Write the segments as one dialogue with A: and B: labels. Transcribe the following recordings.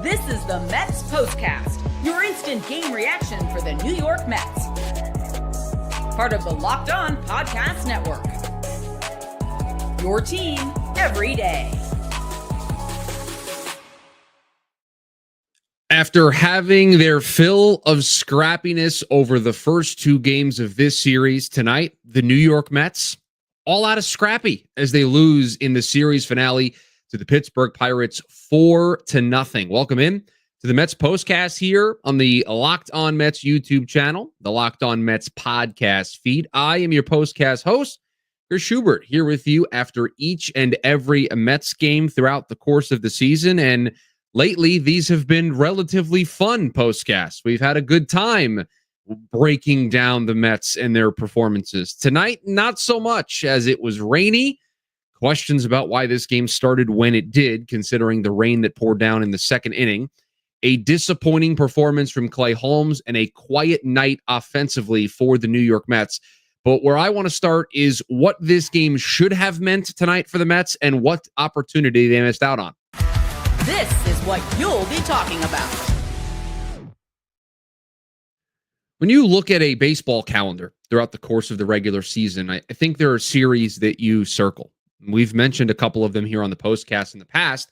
A: This is the METS POSTCAST, your instant game reaction for the New York Mets. Part of the Locked On Podcast Network. Your team every day.
B: After having their fill of scrappiness over the first two games of this series tonight, the New York Mets all out of scrappy as they lose in the series finale to the Pittsburgh Pirates 4-0. Welcome in to the Mets Postcast here on the Locked On Mets YouTube channel, the Locked On Mets podcast feed. I am your Postcast host, Chris Schubert, here with you after each and every Mets game throughout the course of the season. And lately, these have been relatively fun postcasts. We've had a good time breaking down the Mets and their performances. Tonight, not so much, as it was rainy. Questions about why this game started when it did, considering the rain that poured down in the second inning. A disappointing performance from Clay Holmes and a quiet night offensively for the New York Mets. But where I want to start is what this game should have meant tonight for the Mets and what opportunity they missed out on.
A: This is what you'll be talking about.
B: When you look at a baseball calendar throughout the course of the regular season, I think there are series that you circle. We've mentioned a couple of them here on the postcast in the past.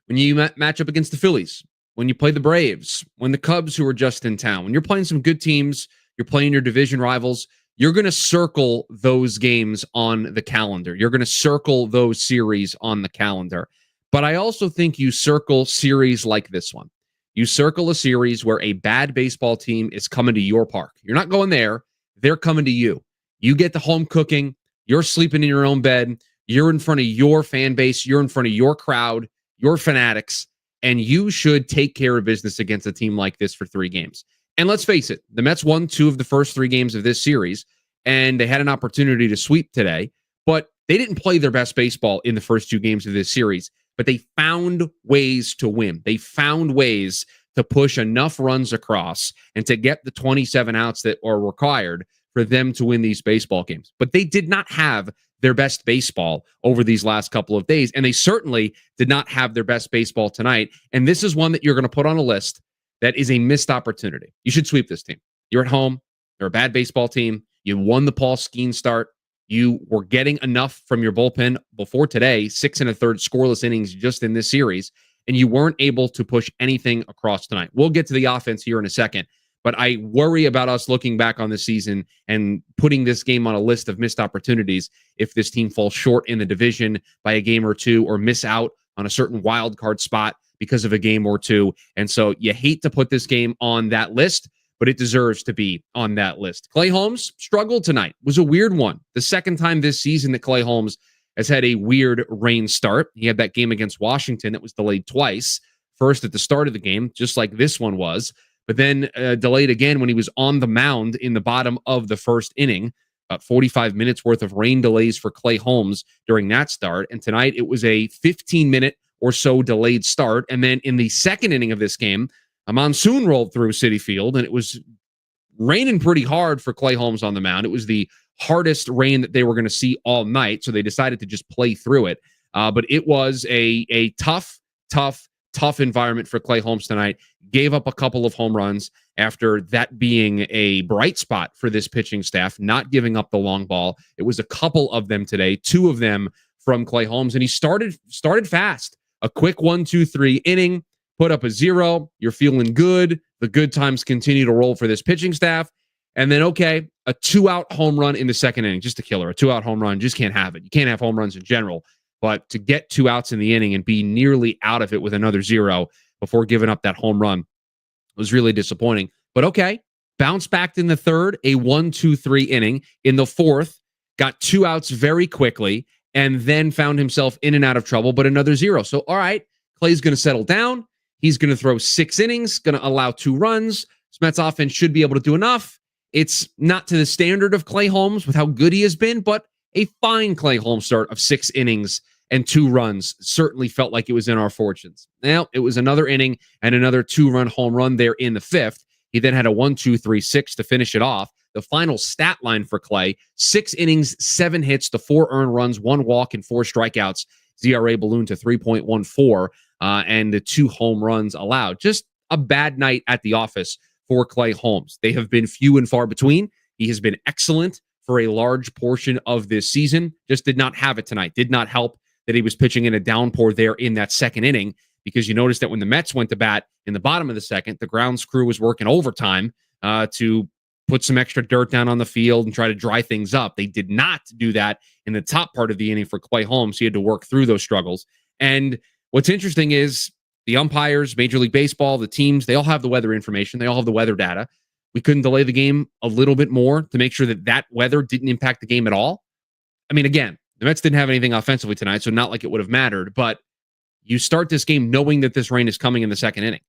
B: When you match up against the Phillies, when you play the Braves, when the Cubs, who are just in town, when you're playing some good teams, you're playing your division rivals, you're going to circle those games on the calendar. You're going to circle those series on the calendar. But I also think you circle series like this one. You circle a series where a bad baseball team is coming to your park. You're not going there. They're coming to you. You get the home cooking. You're sleeping in your own bed. You're in front of your fan base. You're in front of your crowd, your fanatics, and you should take care of business against a team like this for 3 games. And let's face it, the Mets won 2 of the first 3 games of this series, and they had an opportunity to sweep today, but they didn't play their best baseball in the first 2 games of this series, but they found ways to win. They found ways to push enough runs across and to get the 27 outs that are required for them to win these baseball games. But they did not have their best baseball over these last couple of days, and they certainly did not have their best baseball tonight. And this is one that you're going to put on a list that is a missed opportunity. You should sweep this team. You're at home. They're a bad baseball team. You won the Paul Skeens start. You were getting enough from your bullpen before today, 6 1/3 scoreless innings just in this series, and you weren't able to push anything across tonight. We'll get to the offense here in a second, but I worry about us looking back on the season and putting this game on a list of missed opportunities if this team falls short in the division by a game or 2 or miss out on a certain wild card spot because of a game or 2. And so you hate to put this game on that list, but it deserves to be on that list. Clay Holmes struggled tonight. It was a weird one. The second time this season that Clay Holmes has had a weird rain start. He had that game against Washington that was delayed twice. First at the start of the game, just like this one was, but then delayed again when he was on the mound in the bottom of the first inning. About 45 minutes worth of rain delays for Clay Holmes during that start. And tonight it was a 15-minute or so delayed start. And then in the second inning of this game, a monsoon rolled through Citi Field, and it was raining pretty hard for Clay Holmes on the mound. It was the hardest rain that they were going to see all night, so they decided to just play through it. But it was a tough environment for Clay Holmes tonight. Gave up a couple of home runs after that being a bright spot for this pitching staff, not giving up the long ball. It was a couple of them today, 2 of them from Clay Holmes, and he started fast. A quick 1-2-3 inning, put up a 0. You're feeling good. The good times continue to roll for this pitching staff. And then, okay, a 2-out home run in the second inning, just a killer. A 2-out home run, just can't have it. You can't have home runs in general. But to get 2 outs in the inning and be nearly out of it with another 0 before giving up that home run was really disappointing. But okay, bounced back in the third, a 1-2-3 inning. In the fourth, got 2 outs very quickly, and then found himself in and out of trouble, but another 0. So, all right, Clay's going to settle down. He's going to throw 6 innings, going to allow 2 runs. Mets offense should be able to do enough. It's not to the standard of Clay Holmes with how good he has been, but a fine Clay Holmes start of 6 innings and 2 runs certainly felt like it was in our fortunes. Now, it was another inning and another 2-run home run there in the 5th. He then had a 1-2-3-6 to finish it off. The final stat line for Clay, 6 innings, 7 hits, to 4 earned runs, 1 walk, and 4 strikeouts. ZRA ballooned to 3.14. and the 2 home runs allowed. Just a bad night at the office for Clay Holmes. They have been few and far between. He has been excellent for a large portion of this season. Just did not have it tonight. Did not help that he was pitching in a downpour there in that second inning, because you noticed that when the Mets went to bat in the bottom of the second, the grounds crew was working overtime to put some extra dirt down on the field and try to dry things up. They did not do that in the top part of the inning for Clay Holmes. He had to work through those struggles. And what's interesting is the umpires, Major League Baseball, the teams, they all have the weather information. They all have the weather data. We couldn't delay the game a little bit more to make sure that that weather didn't impact the game at all. I mean, again, the Mets didn't have anything offensively tonight, so not like it would have mattered, but you start this game knowing that this rain is coming in the second inning.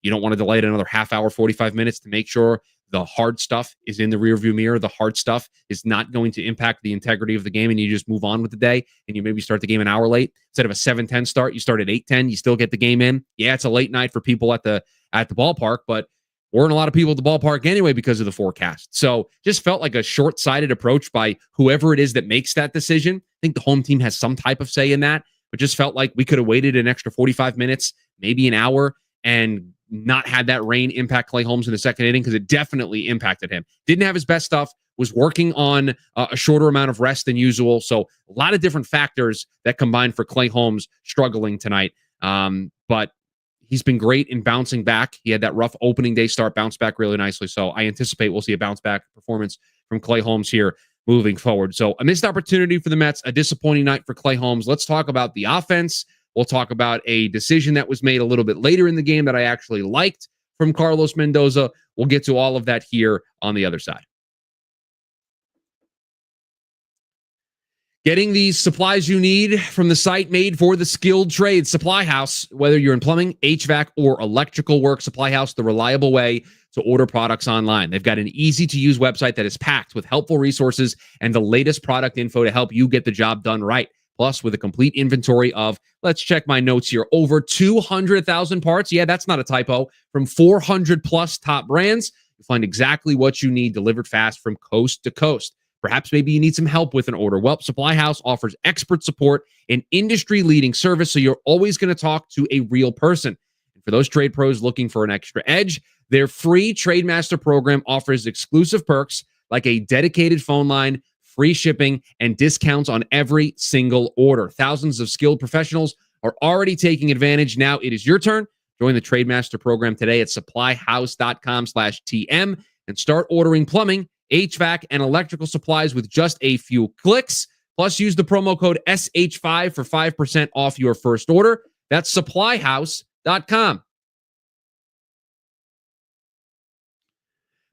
B: You don't want to delay it another half hour, 45 minutes to make sure the hard stuff is in the rearview mirror. The hard stuff is not going to impact the integrity of the game, and you just move on with the day, and you maybe start the game an hour late. Instead of a 7:10 start, you start at 8:10. You still get the game in. Yeah, it's a late night for people at the ballpark, but weren't a lot of people at the ballpark anyway because of the forecast. So just felt like a short-sighted approach by whoever it is that makes that decision. I think the home team has some type of say in that, but just felt like we could have waited an extra 45 minutes, maybe an hour, and not had that rain impact Clay Holmes in the second inning, because it definitely impacted him. Didn't have his best stuff, was working on a shorter amount of rest than usual. So a lot of different factors that combined for Clay Holmes struggling tonight. But he's been great in bouncing back. He had that rough opening day start, bounced back really nicely. So I anticipate we'll see a bounce back performance from Clay Holmes here moving forward. So a missed opportunity for the Mets, a disappointing night for Clay Holmes. Let's talk about the offense. We'll talk about a decision that was made a little bit later in the game that I actually liked from Carlos Mendoza. We'll get to all of that here on the other side. Getting these supplies you need from the site made for the skilled trades, Supply House. Whether you're in plumbing, HVAC, or electrical work, Supply House, the reliable way to order products online. They've got an easy-to-use website that is packed with helpful resources and the latest product info to help you get the job done right. Plus, with a complete inventory of, let's check my notes here, over 200,000 parts. Yeah, that's not a typo. From 400 plus top brands, you'll find exactly what you need delivered fast from coast to coast. Perhaps maybe you need some help with an order. Well, Supply House offers expert support and industry-leading service, so you're always going to talk to a real person. And for those trade pros looking for an extra edge, their free Trade Master program offers exclusive perks like a dedicated phone line, free shipping, and discounts on every single order. Thousands of skilled professionals are already taking advantage. Now it is your turn. Join the Trade Master program today at supplyhouse.com/TM and start ordering plumbing, HVAC, and electrical supplies with just a few clicks. Plus, use the promo code SH5 for 5% off your first order. That's supplyhouse.com.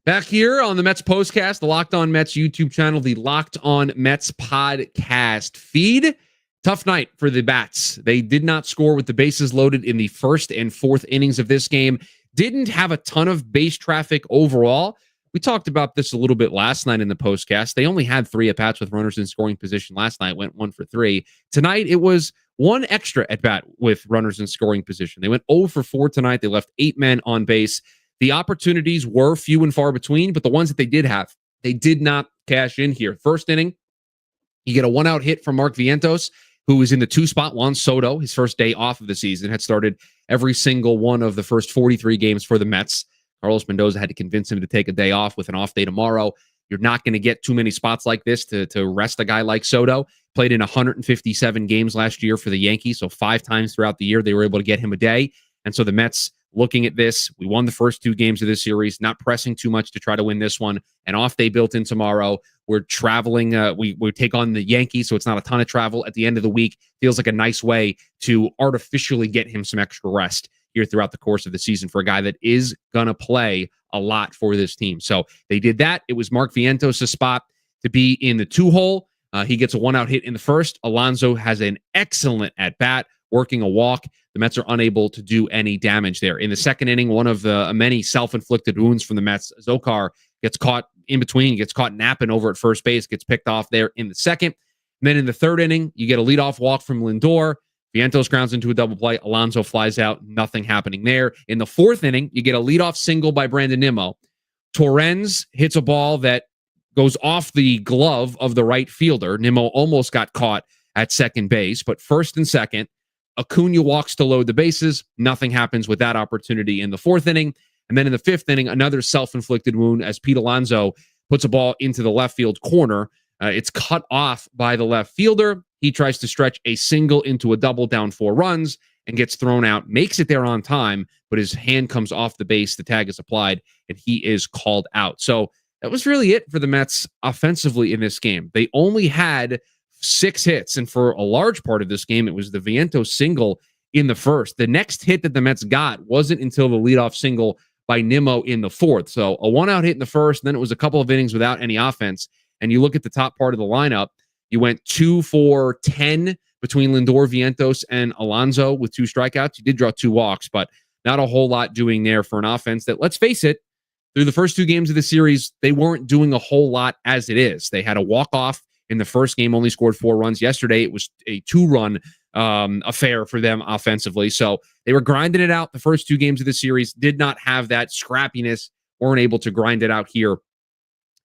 B: Back here on the Mets Postcast, the Locked On Mets YouTube channel, the Locked On Mets podcast feed. Tough night for the Bats. They did not score with the bases loaded in the first and fourth innings of this game. Didn't have a ton of base traffic overall. We talked about this a little bit last night in the postcast. They only had 3 at-bats with runners in scoring position last night, went 1 for 3. Tonight, it was 1 extra at-bat with runners in scoring position. They went 0 for 4 tonight. They left 8 men on base. The opportunities were few and far between, but the ones that they did have, they did not cash in here. First inning, you get a 1-out hit from Mark Vientos, who was in the 2 spot. Juan Soto, his first day off of the season, had started every single one of the first 43 games for the Mets. Carlos Mendoza had to convince him to take a day off with an off day tomorrow. You're not going to get too many spots like this to rest a guy like Soto. Played in 157 games last year for the Yankees, so 5 times throughout the year they were able to get him a day. And so the Mets, looking at this, we won the first 2 games of this series, not pressing too much to try to win this one. An off day built in tomorrow. We're traveling. We take on the Yankees, so it's not a ton of travel at the end of the week. Feels like a nice way to artificially get him some extra rest here throughout the course of the season for a guy that is going to play a lot for this team. So they did that. It was Mark Vientos' spot to be in the 2-hole. He gets a 1-out hit in the first. Alonso has an excellent at-bat, working a walk. The Mets are unable to do any damage there. In the second inning, one of the many self-inflicted wounds from the Mets, Zokar gets caught in between, gets caught napping over at first base, gets picked off there in the second. And then in the third inning, you get a leadoff walk from Lindor. Vientos grounds into a double play. Alonso flies out. Nothing happening there. In the fourth inning, you get a leadoff single by Brandon Nimmo. Torrens hits a ball that goes off the glove of the right fielder. Nimmo almost got caught at second base, but first and second, Acuna walks to load the bases. Nothing happens with that opportunity in the fourth inning. And then in the fifth inning, another self-inflicted wound as Pete Alonso puts a ball into the left field corner. It's cut off by the left fielder. He tries to stretch a single into a double, down 4 runs, and gets thrown out, makes it there on time, but his hand comes off the base. The tag is applied, and he is called out. So that was really it for the Mets offensively in this game. They only had 6 hits, and for a large part of this game, it was the Vientos single in the first. The next hit that the Mets got wasn't until the leadoff single by Nimmo in the fourth. So a 1-out hit in the first, and then it was a couple of innings without any offense. And you look at the top part of the lineup, you went 2 for 10 between Lindor, Vientos, and Alonso with 2 strikeouts. You did draw 2 walks, but not a whole lot doing there for an offense that, let's face it, through the first 2 games of the series, they weren't doing a whole lot as it is. They had a walk-off in the first game, only scored 4 runs. Yesterday, it was a 2-run affair for them offensively. So they were grinding it out the first 2 games of the series, did not have that scrappiness, weren't able to grind it out here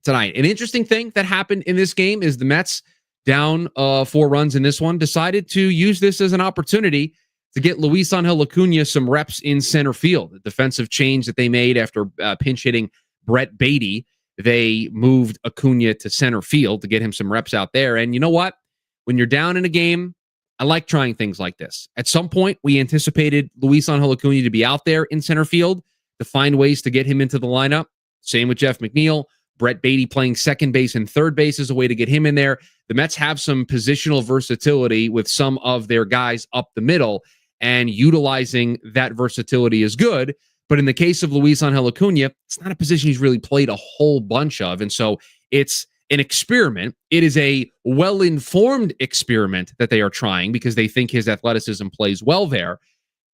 B: tonight. An interesting thing that happened in this game is the Mets, down 4 runs in this one, decided to use this as an opportunity to get Luis Angel Acuna some reps in center field. The defensive change that they made after pinch hitting Brett Beatty, they moved Acuna to center field to get him some reps out there. And you know what? When you're down in a game, I like trying things like this. At some point, we anticipated Luis Angel Acuna to be out there in center field to find ways to get him into the lineup. Same with Jeff McNeil. Brett Beatty playing second base and third base is a way to get him in there. The Mets have some positional versatility with some of their guys up the middle, and utilizing that versatility is good. But in the case of Luis Angel Acuna, it's not a position he's really played a whole bunch of. And so it's an experiment. It is a well-informed experiment that they are trying because they think his athleticism plays well there.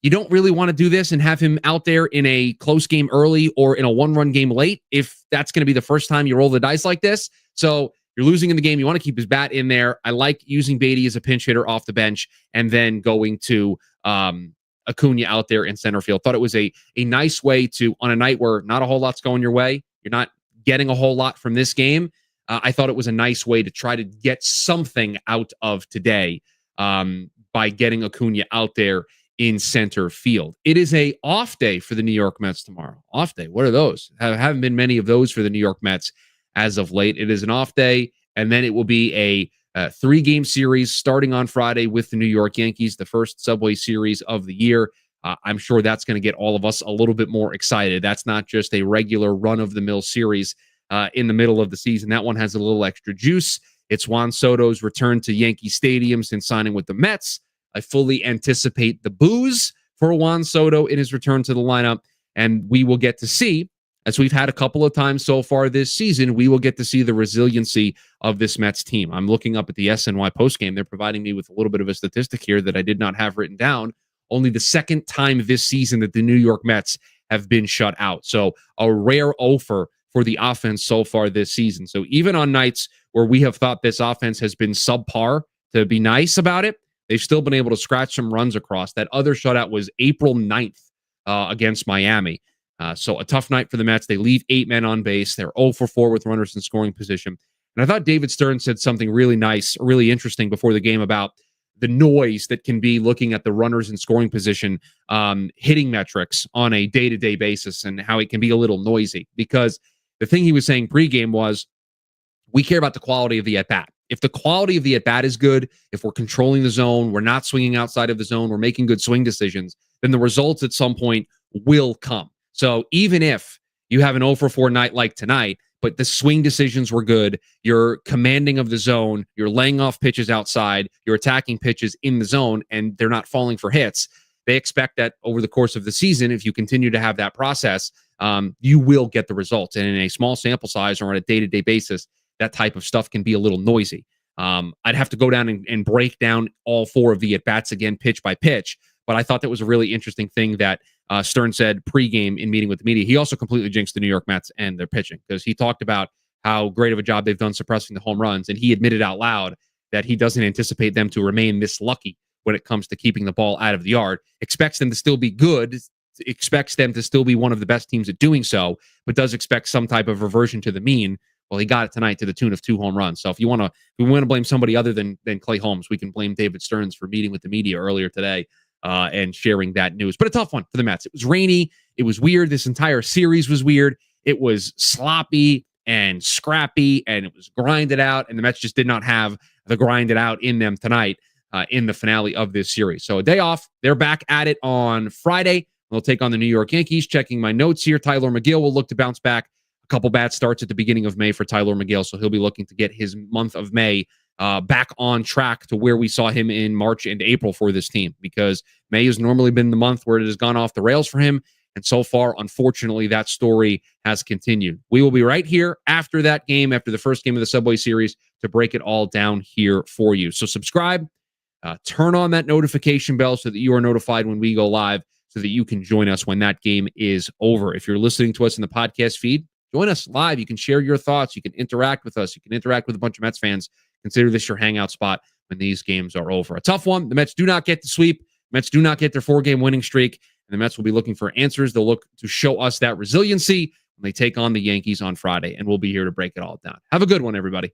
B: You don't really want to do this and have him out there in a close game early or in a 1-run game late if that's going to be the first time you roll the dice like this. So you're losing in the game. You want to keep his bat in there. I like using Beatty as a pinch hitter off the bench and then going to Acuna out there in center field. Thought it was a nice way to, on a night where not a whole lot's going your way, you're not getting a whole lot from this game. I thought it was a nice way to try to get something out of today by getting Acuna out there in center field. It is a off day for the New York Mets tomorrow. Off day. What are those? Haven't been many of those for the New York Mets as of late. It is an off day, and then it will be a 3-game series starting on Friday with the New York Yankees, the first Subway Series of the year. I'm sure that's going to get all of us a little bit more excited. That's not just a regular run-of-the-mill series in the middle of the season. That one has a little extra juice. It's Juan Soto's return to Yankee Stadium since signing with the Mets. I fully anticipate the boos for Juan Soto in his return to the lineup, and we will get to see, as we've had a couple of times so far this season, we will get to see the resiliency of this Mets team. I'm looking up at the SNY postgame. They're providing me with a little bit of a statistic here that I did not have written down. Only the second time this season that the New York Mets have been shut out. So a rare offer for the offense so far this season. So even on nights where we have thought this offense has been subpar, to be nice about it, they've still been able to scratch some runs across. That other shutout was April 9th against Miami. So a tough night for the Mets. They leave 8 men on base. They're 0 for 4 with runners in scoring position. And I thought David Stern said something really nice, really interesting before the game about the noise that can be looking at the runners in scoring position, hitting metrics on a day-to-day basis, and how it can be a little noisy. Because the thing he was saying pregame was, we care about the quality of the at-bat. If the quality of the at-bat is good, if we're controlling the zone, we're not swinging outside of the zone, we're making good swing decisions, then the results at some point will come. So even if you have an 0 for 4 night like tonight, but the swing decisions were good, you're commanding of the zone, you're laying off pitches outside, you're attacking pitches in the zone, and they're not falling for hits, they expect that over the course of the season, if you continue to have that process, you will get the results. And in a small sample size or on a day-to-day basis, that type of stuff can be a little noisy. I'd have to go down and break down all 4 of the at-bats again, pitch by pitch. But I thought that was a really interesting thing that Stern said pregame in meeting with the media. He also completely jinxed the New York Mets and their pitching, because he talked about how great of a job they've done suppressing the home runs. And he admitted out loud that he doesn't anticipate them to remain this lucky when it comes to keeping the ball out of the yard. Expects them to still be good, expects them to still be one of the best teams at doing so, but does expect some type of reversion to the mean. Well, he got it tonight to the tune of 2 home runs. So if we want to blame somebody other than Clay Holmes, we can blame David Stearns for meeting with the media earlier today and sharing that news. But a tough one for the Mets. It was rainy. It was weird. This entire series was weird. It was sloppy and scrappy, and it was grinded out, and the Mets just did not have the grinded out in them tonight in the finale of this series. So a day off. They're back at it on Friday. They'll take on the New York Yankees. Checking my notes here, Tyler McGill will look to bounce back. A couple bad starts at the beginning of May for Tyler McGill, so he'll be looking to get his month of May back on track to where we saw him in March and April for this team, because May has normally been the month where it has gone off the rails for him. And so far, unfortunately, that story has continued. We will be right here after that game, after the first game of the Subway Series, to break it all down here for you. So subscribe, turn on that notification bell so that you are notified when we go live, so that you can join us when that game is over. If you're listening to us in the podcast feed, join us live. You can share your thoughts. You can interact with us. You can interact with a bunch of Mets fans. Consider this your hangout spot when these games are over. A tough one. The Mets do not get the sweep. Mets do not get their 4-game winning streak. And the Mets will be looking for answers. They'll look to show us that resiliency when they take on the Yankees on Friday. And we'll be here to break it all down. Have a good one, everybody.